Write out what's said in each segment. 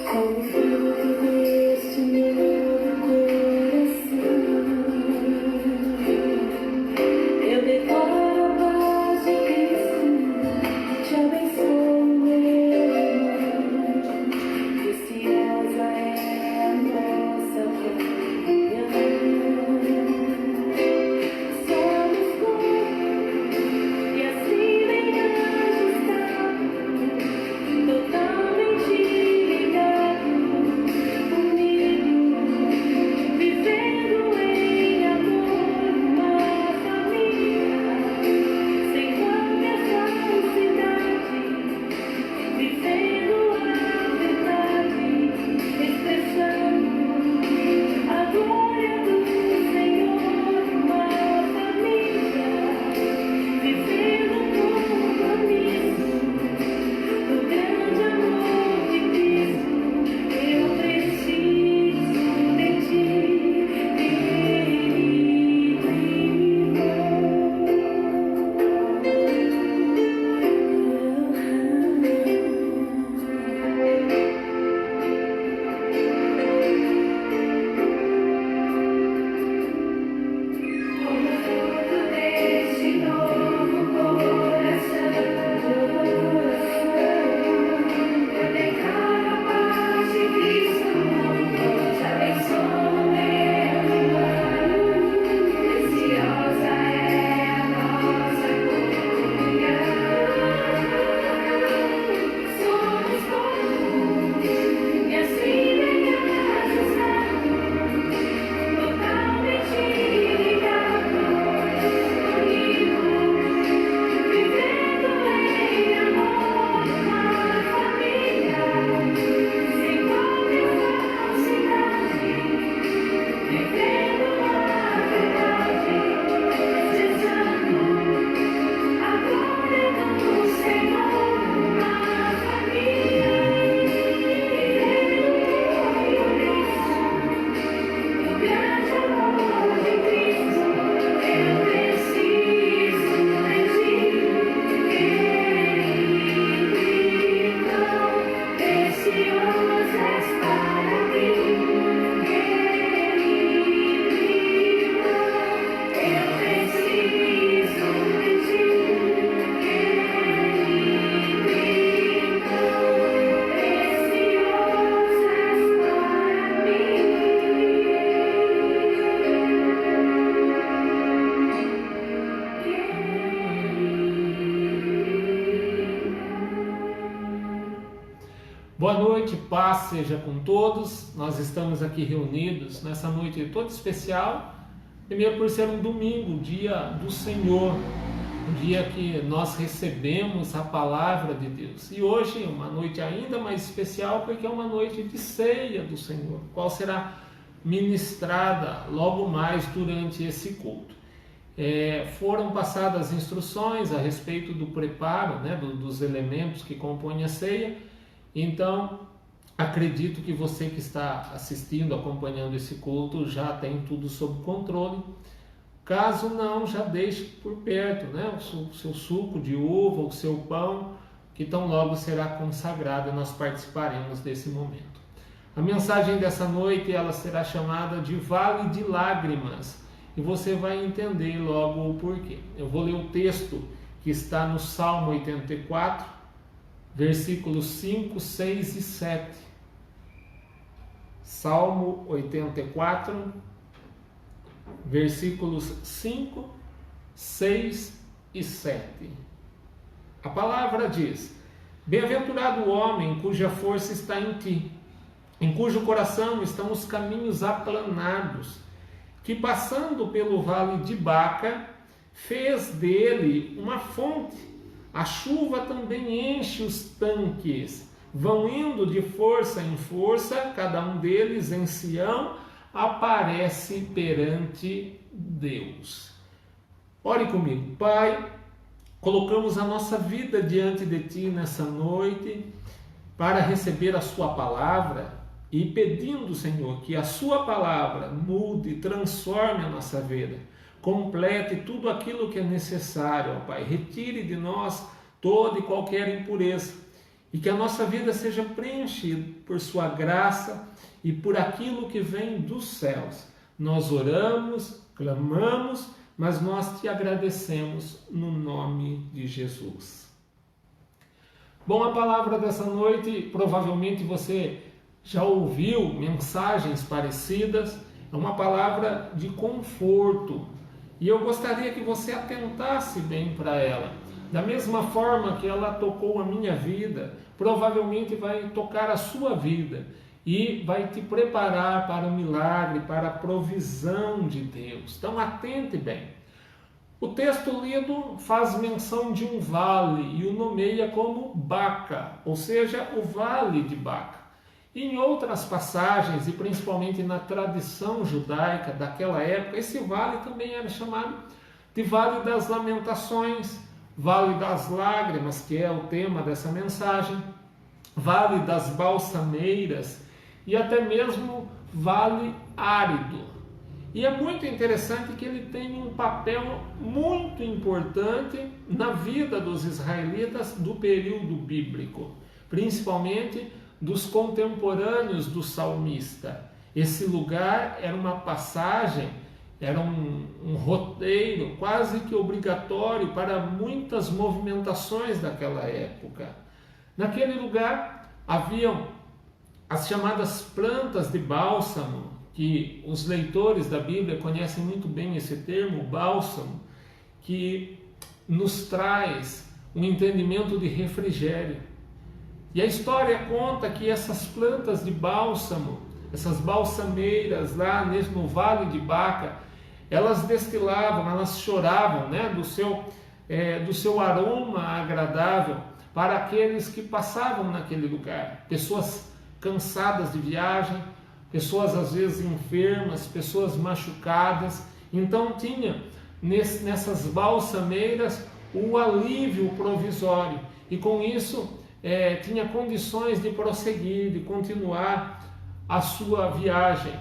como fruto deste meu coração. Eu declaro a paz de Cristo, te abençoo, meu irmão. Preciosa é a nossa comunhão. Somos corpo e assim nem ajustado, totalmente ligado, unido, vivendo em amor, uma família, sem qualquer falsidade, vivendo a verdade, expressando a glória do Senhor, uma família, vivendo um compromisso do grande amor de Cristo. Eu preciso de ti, querido como fruto deste novo coração, eu declaro a paz de Cristo, te abençoo, meu irmão. Preciosa é a nossa comunhão. Somos corpo e assim nem ajustado, totalmente ligado, unido, vivendo em amor, uma família, sem qualquer falsidade, vivendo a verdade, expressando a glória do Senhor, uma família, vivendo o compromisso do grande amor de Cristo. Eu preciso de ti, querido irmão. Preciosa és para mim, querido irmão. Eu preciso de ti, querido irmão. Preciosa és para Boa noite, paz seja com todos. Nós estamos aqui reunidos nessa noite toda especial. Primeiro por ser um domingo, dia do Senhor, um dia que nós recebemos a palavra de Deus. E hoje uma noite ainda mais especial porque é uma noite de ceia do Senhor, qual será ministrada logo mais durante esse culto. Foram passadas instruções a respeito do preparo, dos elementos que compõem a ceia. Então, acredito que você que está assistindo, acompanhando esse culto, já tem tudo sob controle. Caso não, já deixe por perto, o seu suco de uva, o seu pão, que tão logo será consagrado e nós participaremos desse momento. A mensagem dessa noite, ela será chamada de Vale de Lágrimas, e você vai entender logo o porquê. Eu vou ler o texto que está no Salmo 84, versículos 5, 6 e 7. Salmo 84, versículos 5, 6 e 7. A palavra diz: Bem-aventurado o homem cuja força está em ti, em cujo coração estão os caminhos aplanados, que passando pelo vale de Baca, fez dele uma fonte. A chuva também enche os tanques, vão indo de força em força, cada um deles em Sião aparece perante Deus. Ore comigo. Pai, colocamos a nossa vida diante de Ti nessa noite para receber a Sua palavra e pedindo, Senhor, que a Sua palavra mude, transforme a nossa vida, complete tudo aquilo que é necessário, ó Pai. Retire de nós toda e qualquer impureza e que a nossa vida seja preenchida por sua graça e por aquilo que vem dos céus. Nós oramos, clamamos, mas nós te agradecemos no nome de Jesus. Bom, a palavra dessa noite, provavelmente você já ouviu mensagens parecidas, é uma palavra de conforto. E eu gostaria que você atentasse bem para ela. Da mesma forma que ela tocou a minha vida, provavelmente vai tocar a sua vida e vai te preparar para o milagre, para a provisão de Deus. Então atente bem. O texto lido faz menção de um vale e o nomeia como Baca, ou seja, o vale de Baca. Em outras passagens, e principalmente na tradição judaica daquela época, esse vale também era chamado de Vale das Lamentações, Vale das Lágrimas, que é o tema dessa mensagem, Vale das Balsameiras e até mesmo Vale Árido. E é muito interessante que ele tem um papel muito importante na vida dos israelitas do período bíblico, principalmente dos contemporâneos do salmista. Esse lugar era uma passagem, era um roteiro quase que obrigatório para muitas movimentações daquela época. Naquele lugar haviam as chamadas plantas de bálsamo, que os leitores da Bíblia conhecem muito bem esse termo, bálsamo, que nos traz um entendimento de refrigério. E a história conta que essas plantas de bálsamo, essas balsameiras lá mesmo no Vale de Baca, elas destilavam, elas choravam, né, do seu aroma agradável para aqueles que passavam naquele lugar. Pessoas cansadas de viagem, pessoas às vezes enfermas, pessoas machucadas. Então tinha nessas balsameiras o alívio provisório e com isso tinha condições de prosseguir, de continuar a sua viagem.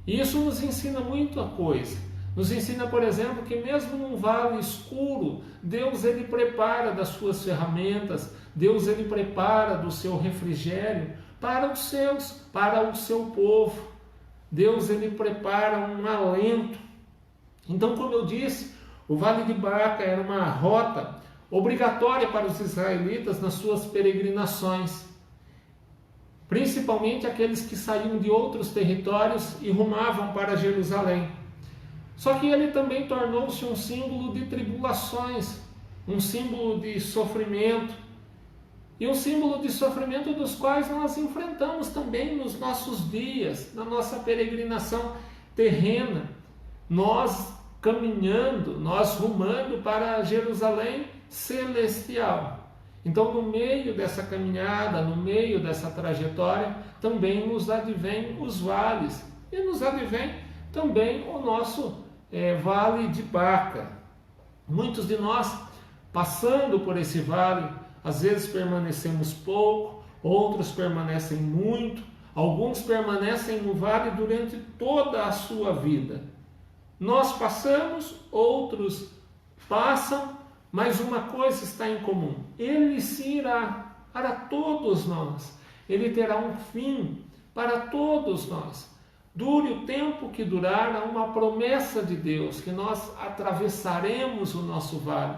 E isso nos ensina muita coisa. Nos ensina, por exemplo, que mesmo num vale escuro, Deus ele prepara das suas ferramentas, Deus ele prepara do seu refrigério para os seus, para o seu povo. Deus ele prepara um alento. Então, como eu disse, o Vale de Baca era uma rota obrigatória para os israelitas nas suas peregrinações, principalmente aqueles que saíam de outros territórios e rumavam para Jerusalém. Só que ele também tornou-se um símbolo de tribulações, um símbolo de sofrimento, e um símbolo de sofrimento dos quais nós enfrentamos também nos nossos dias, na nossa peregrinação terrena, nós caminhando, nós rumando para Jerusalém celestial. Então, no meio dessa caminhada, no meio dessa trajetória, também nos advém os vales, e nos advém também o nosso Vale de Baca. Muitos de nós, passando por esse vale, às vezes permanecemos pouco, outros permanecem muito, alguns permanecem no vale durante toda a sua vida. Nós passamos, outros passam, mas uma coisa está em comum: ele se irá para todos nós, ele terá um fim para todos nós. Dure o tempo que durar, há uma promessa de Deus que nós atravessaremos o nosso vale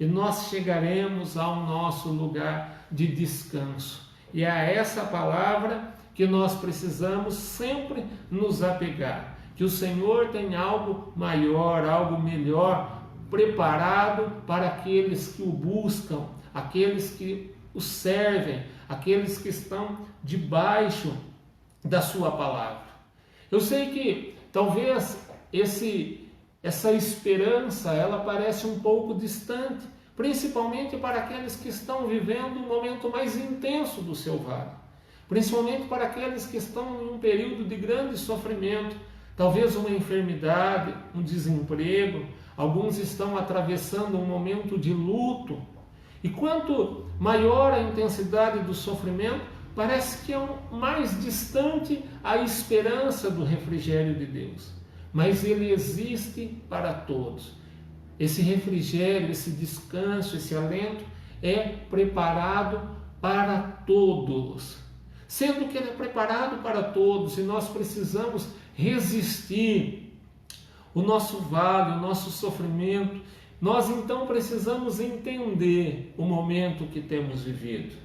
e nós chegaremos ao nosso lugar de descanso. E é a essa palavra que nós precisamos sempre nos apegar, que o Senhor tem algo maior, algo melhor preparado para aqueles que o buscam, aqueles que o servem, aqueles que estão debaixo da sua palavra. Eu sei que talvez essa esperança ela parece um pouco distante, principalmente para aqueles que estão vivendo um momento mais intenso do seu vale, principalmente para aqueles que estão em um período de grande sofrimento, talvez uma enfermidade, um desemprego, alguns estão atravessando um momento de luto. E quanto maior a intensidade do sofrimento, parece que é mais distante a esperança do refrigério de Deus. Mas ele existe para todos. Esse refrigério, esse descanso, esse alento é preparado para todos, sendo que ele é preparado para todos e nós precisamos resistir o nosso vale, o nosso sofrimento. Nós então precisamos entender o momento que temos vivido.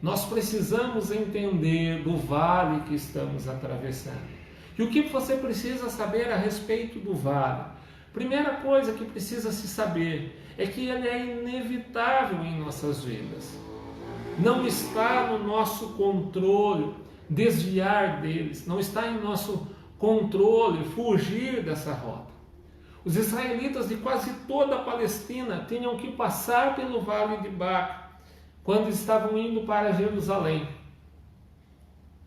Nós precisamos entender do vale que estamos atravessando. E o que você precisa saber a respeito do vale? Primeira coisa que precisa se saber é que ele é inevitável em nossas vidas. Não está no nosso controle desviar deles, não está em nosso controle fugir dessa rota. Os israelitas de quase toda a Palestina tinham que passar pelo vale de Baca quando estavam indo para Jerusalém.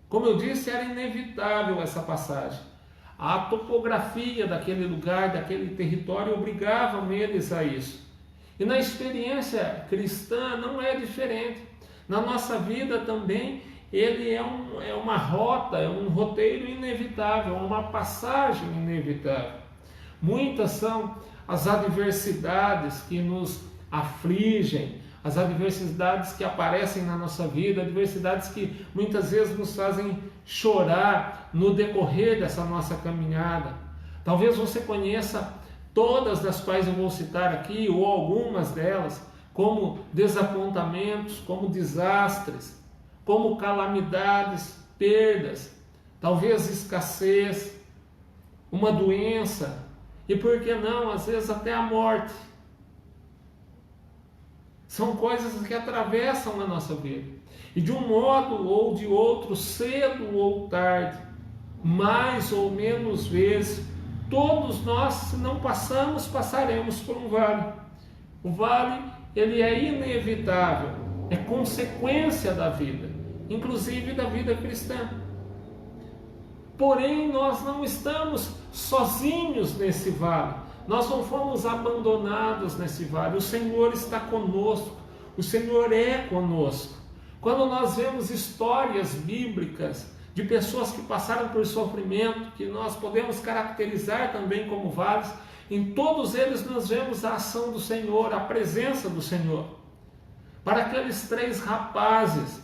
Como eu disse, era inevitável essa passagem. A topografia daquele lugar, daquele território, obrigava eles a isso. E na experiência cristã não é diferente. Na nossa vida também, ele é uma rota, é um roteiro inevitável, é uma passagem inevitável. Muitas são as adversidades que nos afligem, as adversidades que aparecem na nossa vida, adversidades que muitas vezes nos fazem chorar no decorrer dessa nossa caminhada. Talvez você conheça todas das quais eu vou citar aqui, ou algumas delas, como desapontamentos, como desastres, como calamidades, perdas, talvez escassez, uma doença, e por que não, às vezes até a morte. São coisas que atravessam a nossa vida. E de um modo ou de outro, cedo ou tarde, mais ou menos vezes, todos nós, se não passamos, passaremos por um vale. O vale, ele é inevitável, é consequência da vida, inclusive da vida cristã. Porém, nós não estamos sozinhos nesse vale. Nós não fomos abandonados nesse vale. O Senhor está conosco. O Senhor é conosco. Quando nós vemos histórias bíblicas de pessoas que passaram por sofrimento, que nós podemos caracterizar também como vales, em todos eles nós vemos a ação do Senhor, a presença do Senhor. Para aqueles 3 rapazes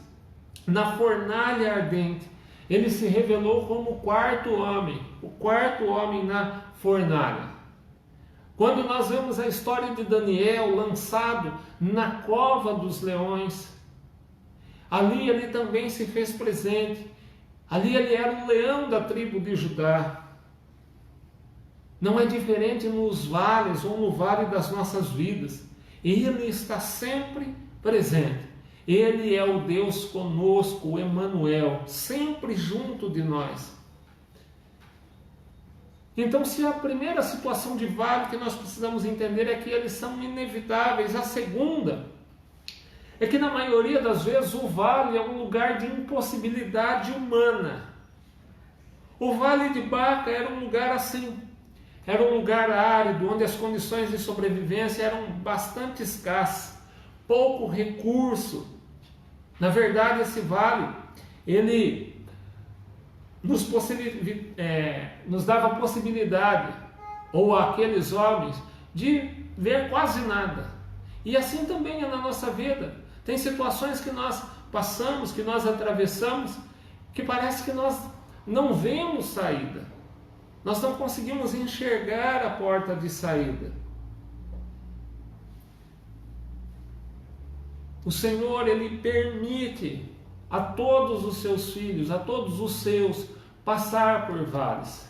na fornalha ardente, ele se revelou como o quarto homem na fornalha. Quando nós vemos a história de Daniel lançado na cova dos leões, ali ele também se fez presente. Ali ele era o leão da tribo de Judá. Não é diferente nos vales ou no vale das nossas vidas. Ele está sempre presente. Ele é o Deus conosco, o Emanuel, sempre junto de nós. Então, se a primeira situação de vale que nós precisamos entender é que eles são inevitáveis, a segunda é que na maioria das vezes o vale é um lugar de impossibilidade humana. O vale de Baca era um lugar assim, era um lugar árido, onde as condições de sobrevivência eram bastante escassas, pouco recurso. Na verdade, esse vale, ele nos dava a possibilidade, ou aqueles homens, de ver quase nada. E assim também é na nossa vida. Tem situações que nós passamos, que nós atravessamos, que parece que nós não vemos saída. Nós não conseguimos enxergar a porta de saída. O Senhor, Ele permite a todos os seus filhos, a todos os seus, passar por vales.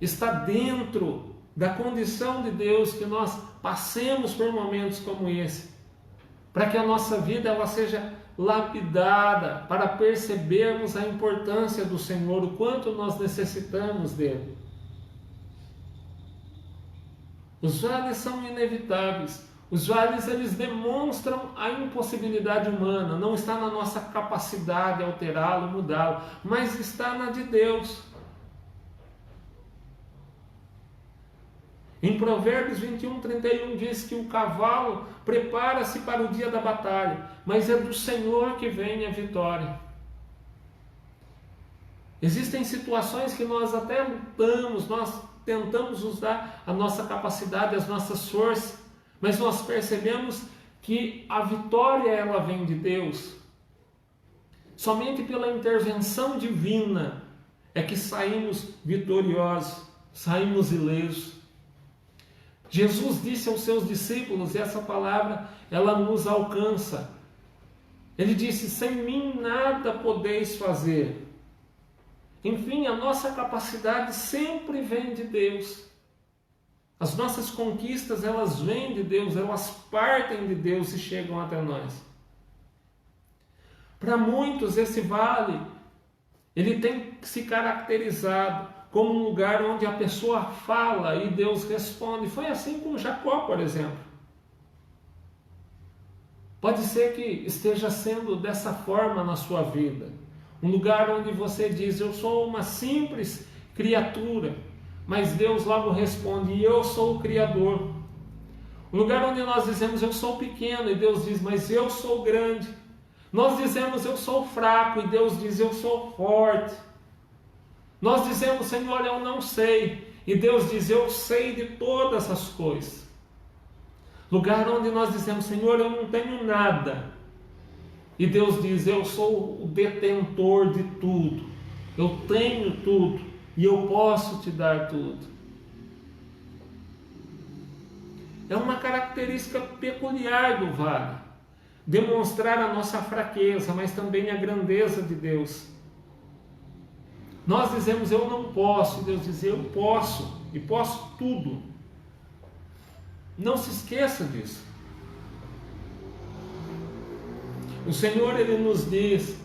Está dentro da condição de Deus que nós passemos por momentos como esse, para que a nossa vida ela seja lapidada, para percebermos a importância do Senhor, o quanto nós necessitamos dele. Os vales são inevitáveis. Os vales, eles demonstram a impossibilidade humana, não está na nossa capacidade de alterá-lo, mudá-lo, mas está na de Deus. Em Provérbios 21:31 diz que o cavalo prepara-se para o dia da batalha, mas é do Senhor que vem a vitória. Existem situações que nós até lutamos, nós tentamos usar a nossa capacidade, as nossas forças, mas nós percebemos que a vitória ela vem de Deus. Somente pela intervenção divina é que saímos vitoriosos, saímos ilesos. Jesus disse aos seus discípulos, e essa palavra ela nos alcança. Ele disse: sem mim nada podeis fazer. Enfim, a nossa capacidade sempre vem de Deus. As nossas conquistas, elas vêm de Deus, elas partem de Deus e chegam até nós. Para muitos, esse vale, ele tem se caracterizado como um lugar onde a pessoa fala e Deus responde. Foi assim com Jacó, por exemplo. Pode ser que esteja sendo dessa forma na sua vida. Um lugar onde você diz: eu sou uma simples criatura, mas Deus logo responde: eu sou o Criador. Um lugar onde nós dizemos: eu sou pequeno, e Deus diz: mas eu sou grande. Nós dizemos: eu sou fraco, e Deus diz: eu sou forte. Nós dizemos: Senhor, eu não sei, e Deus diz: eu sei de todas as coisas. Lugar onde nós dizemos: Senhor, eu não tenho nada, e Deus diz: eu sou o detentor de tudo, eu tenho tudo, e eu posso te dar tudo. É uma característica peculiar do vale, demonstrar a nossa fraqueza, mas também a grandeza de Deus. Nós dizemos: eu não posso, e Deus diz: eu posso, e posso tudo. Não se esqueça disso. O Senhor, Ele nos diz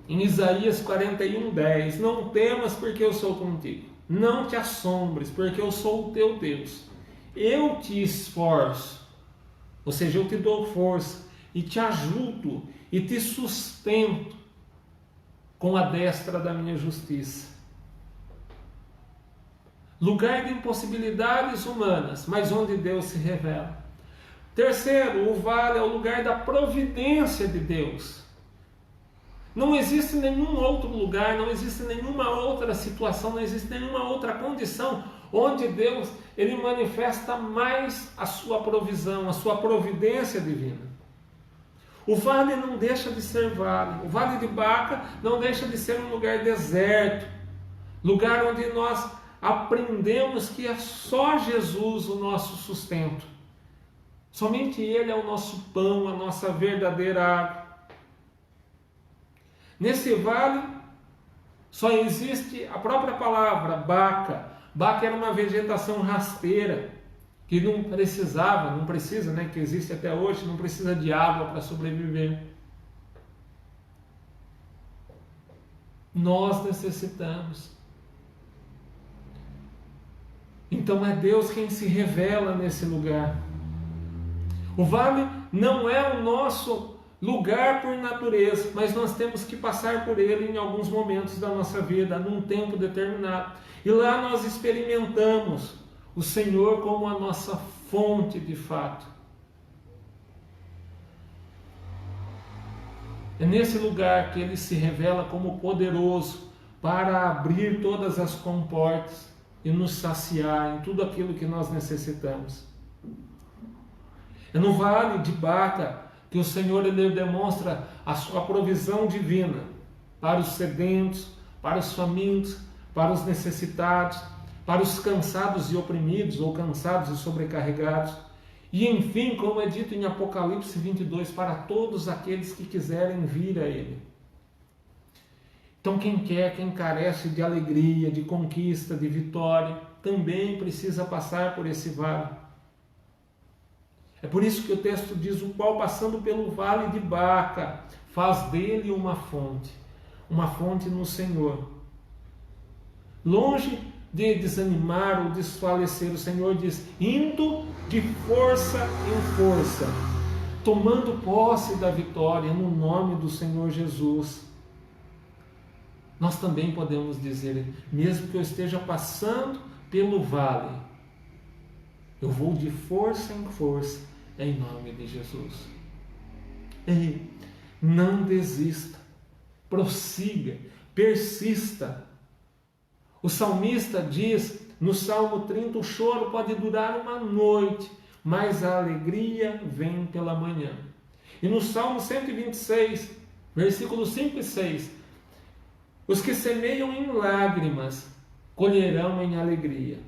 em Isaías 41:10: não temas, porque eu sou contigo. Não te assombres, porque eu sou o teu Deus. Eu te esforço, ou seja, eu te dou força, e te ajudo, e te sustento com a destra da minha justiça. Lugar de impossibilidades humanas, mas onde Deus se revela. Terceiro, o vale é o lugar da providência de Deus. Não existe nenhum outro lugar, não existe nenhuma outra situação, não existe nenhuma outra condição onde Deus ele manifesta mais a sua provisão, a sua providência divina. O vale não deixa de ser vale. O vale de Baca não deixa de ser um lugar deserto, lugar onde nós aprendemos que é só Jesus o nosso sustento. Somente Ele é o nosso pão, a nossa verdadeira água. Nesse vale só existe a própria palavra Baca. Baca era uma vegetação rasteira que não precisa, né, que existe até hoje, não precisa de água para sobreviver. Nós necessitamos. Então é Deus quem se revela nesse lugar. O vale não é o nosso lugar por natureza, mas nós temos que passar por ele em alguns momentos da nossa vida, num tempo determinado. E lá nós experimentamos o Senhor como a nossa fonte de fato. É nesse lugar que Ele se revela como poderoso para abrir todas as comportas e nos saciar em tudo aquilo que nós necessitamos. É no vale de Baca que o Senhor ele demonstra a sua provisão divina para os sedentos, para os famintos, para os necessitados, para os cansados e oprimidos, ou cansados e sobrecarregados. E enfim, como é dito em Apocalipse 22, para todos aqueles que quiserem vir a Ele. Então quem quer, quem carece de alegria, de conquista, de vitória, também precisa passar por esse vale. É por isso que o texto diz: o qual, passando pelo vale de Baca, faz dele uma fonte no Senhor. Longe de desanimar ou desfalecer, o Senhor diz: indo de força em força, tomando posse da vitória no nome do Senhor Jesus. Nós também podemos dizer: mesmo que eu esteja passando pelo vale, eu vou de força em força, em nome de Jesus. Ei, não desista, prossiga, persista. O salmista diz no Salmo 30: o choro pode durar uma noite, mas a alegria vem pela manhã. E no Salmo 126, versículos 5 e 6, os que semeiam em lágrimas colherão em alegria.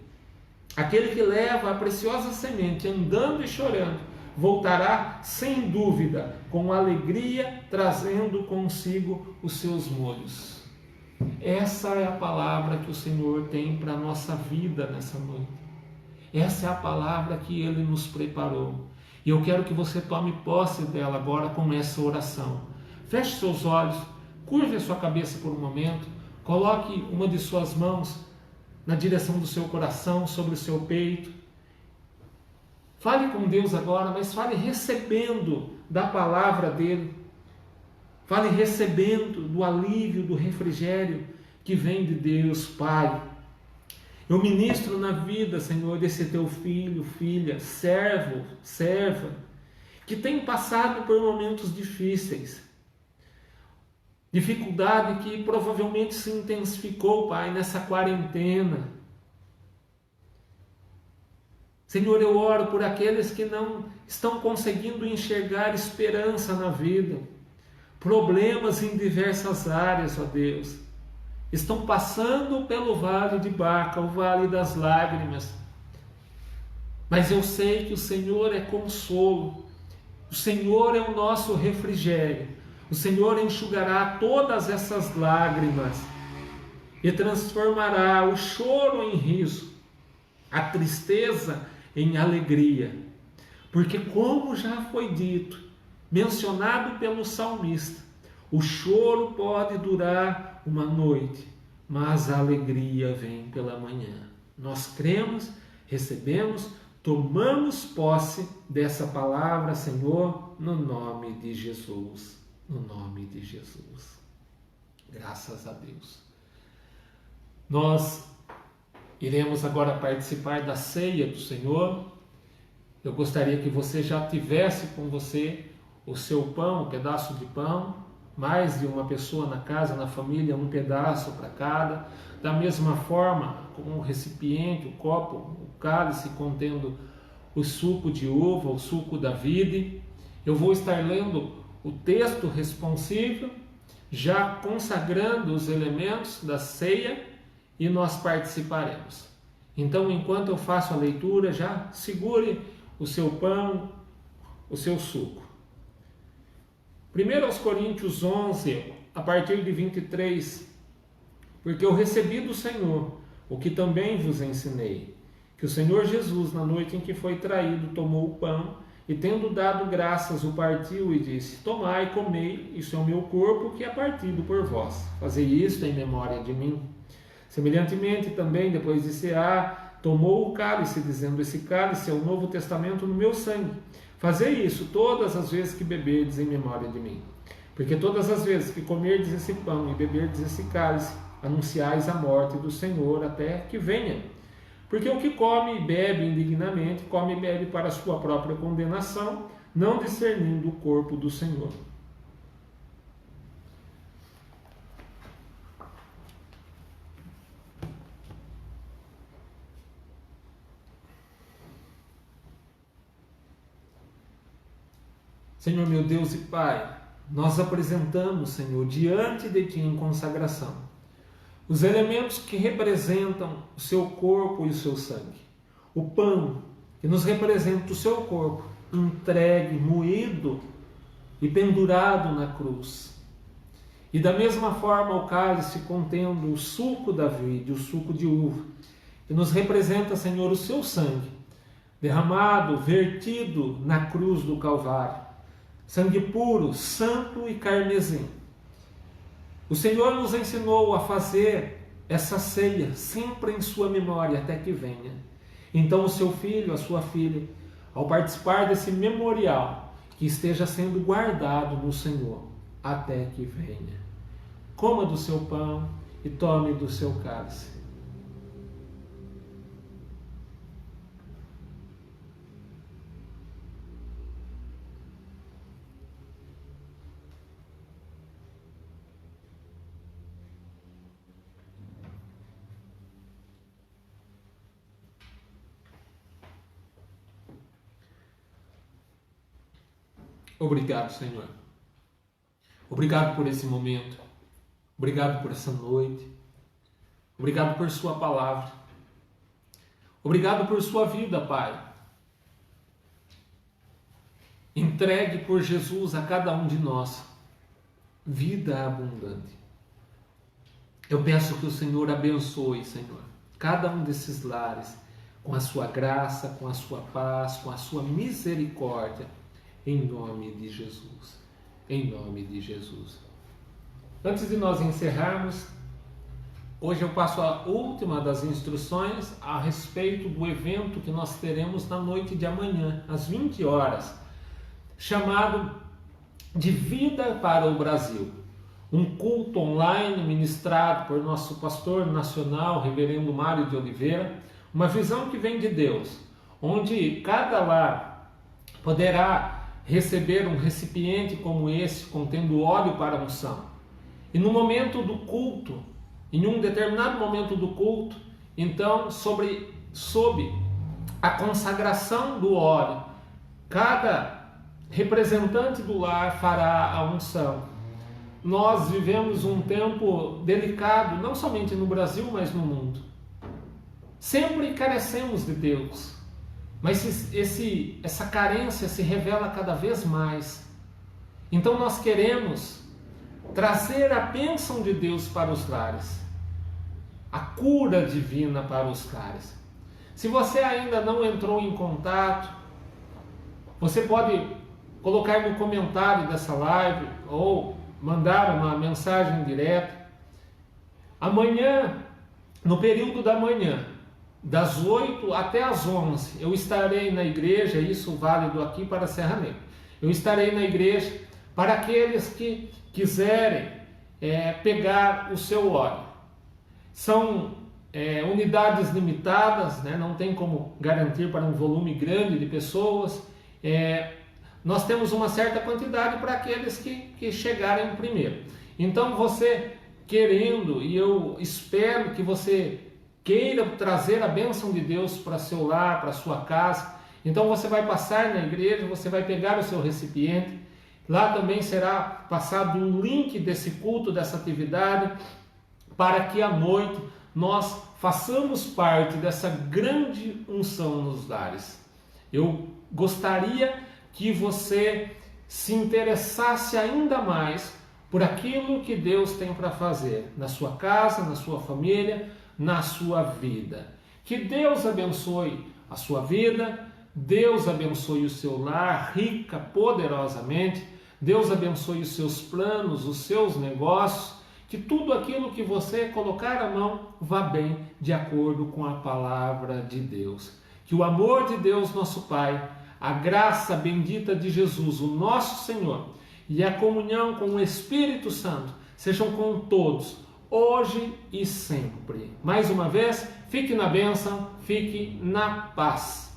Aquele que leva a preciosa semente andando e chorando, voltará sem dúvida com alegria, trazendo consigo os seus molhos. Essa é a palavra que o Senhor tem para a nossa vida nessa noite. Essa é a palavra que Ele nos preparou. E eu quero que você tome posse dela agora com essa oração. Feche seus olhos, curve a sua cabeça por um momento, coloque uma de suas mãos na direção do seu coração, sobre o seu peito. Fale com Deus agora, mas fale recebendo da palavra dele. Fale recebendo do alívio, do refrigério que vem de Deus, Pai. Eu ministro na vida, Senhor, desse teu filho, filha, servo, serva, que tem passado por momentos difíceis. Dificuldade que provavelmente se intensificou, Pai, nessa quarentena. Senhor, eu oro por aqueles que não estão conseguindo enxergar esperança na vida. Problemas em diversas áreas, ó Deus. Estão passando pelo vale de Baca, o vale das lágrimas. Mas eu sei que o Senhor é consolo. O Senhor é o nosso refrigério. O Senhor enxugará todas essas lágrimas e transformará o choro em riso, a tristeza em alegria. Porque, como já foi dito, mencionado pelo salmista, o choro pode durar uma noite, mas a alegria vem pela manhã. Nós cremos, recebemos, tomamos posse dessa palavra, Senhor, no nome de Jesus. No nome de Jesus. Graças a Deus. Nós iremos agora participar da ceia do Senhor. Eu gostaria que você já tivesse com você o seu pão, um pedaço de pão, mais de uma pessoa na casa, na família, um pedaço para cada. Da mesma forma, com um recipiente, o copo, o cálice contendo o suco de uva, o suco da vide. Eu vou estar lendo o texto responsível, já consagrando os elementos da ceia, e nós participaremos. Então, enquanto eu faço a leitura, já segure o seu pão, o seu suco. 1 Coríntios 11, a partir de 23, porque eu recebi do Senhor o que também vos ensinei, que o Senhor Jesus, na noite em que foi traído, tomou o pão e, tendo dado graças, o partiu e disse: tomai e comei, isso é o meu corpo que é partido por vós. Fazei isto em memória de mim. Semelhantemente também, depois de cear, tomou o cálice, dizendo: esse cálice é o novo testamento no meu sangue. Fazei isso todas as vezes que beberdes em memória de mim. Porque todas as vezes que comerdes esse pão e beberdes esse cálice, anunciais a morte do Senhor até que venha. Porque o que come e bebe indignamente, come e bebe para a sua própria condenação, não discernindo o corpo do Senhor. Senhor meu Deus e Pai, nós apresentamos, Senhor, diante de Ti em consagração, os elementos que representam o Seu corpo e o Seu sangue. O pão, que nos representa o Seu corpo, entregue, moído e pendurado na cruz. E da mesma forma o cálice contendo o suco da vide, o suco de uva, que nos representa, Senhor, o Seu sangue, derramado, vertido na cruz do Calvário. Sangue puro, santo e carmesim. O Senhor nos ensinou a fazer essa ceia sempre em sua memória até que venha. Então o seu filho, a sua filha, ao participar desse memorial, que esteja sendo guardado no Senhor até que venha. Coma do seu pão e tome do seu cálice. Obrigado, Senhor. Obrigado por esse momento. Obrigado por essa noite. Obrigado por sua palavra. Obrigado por sua vida, Pai. Entregue por Jesus a cada um de nós vida abundante. Eu peço que o Senhor abençoe, Senhor, cada um desses lares com a sua graça, com a sua paz, com a sua misericórdia, em nome de Jesus. Em nome de Jesus. Antes de nós encerrarmos, hoje eu passo a última das instruções a respeito do evento que nós teremos na noite de amanhã, às 20 horas, chamado de Vida para o Brasil. Um culto online ministrado por nosso pastor nacional, reverendo Mário de Oliveira, uma visão que vem de Deus, onde cada lar poderá receber um recipiente como esse, contendo óleo para unção. E no momento do culto, em um determinado momento do culto, então, sob a consagração do óleo, cada representante do lar fará a unção. Nós vivemos um tempo delicado, não somente no Brasil, mas no mundo. Sempre carecemos de Deus, mas essa carência se revela cada vez mais. Então nós queremos trazer a bênção de Deus para os lares, a cura divina para os lares. Se você ainda não entrou em contato, você pode colocar no comentário dessa live ou mandar uma mensagem direta. Amanhã, no período da manhã, das 8 até as 11, eu estarei na igreja, isso válido aqui para Serra Negra. Eu estarei na igreja para aqueles que quiserem pegar o seu óleo. São unidades limitadas, né? Não tem como garantir para um volume grande de pessoas. Nós temos uma certa quantidade para aqueles que chegarem primeiro. Então você querendo, e eu espero que você queira trazer a bênção de Deus para seu lar, para sua casa, então você vai passar na igreja, você vai pegar o seu recipiente, lá também será passado um link desse culto, dessa atividade, para que à noite nós façamos parte dessa grande unção nos lares. Eu gostaria que você se interessasse ainda mais por aquilo que Deus tem para fazer na sua casa, na sua família, na sua vida. Que Deus abençoe a sua vida, Deus abençoe o seu lar rica, poderosamente, Deus abençoe os seus planos, os seus negócios, que tudo aquilo que você colocar a mão vá bem de acordo com a palavra de Deus. Que o amor de Deus, nosso Pai, a graça bendita de Jesus, o nosso Senhor, e a comunhão com o Espírito Santo sejam com todos, hoje e sempre. Mais uma vez, fique na bênção, fique na paz.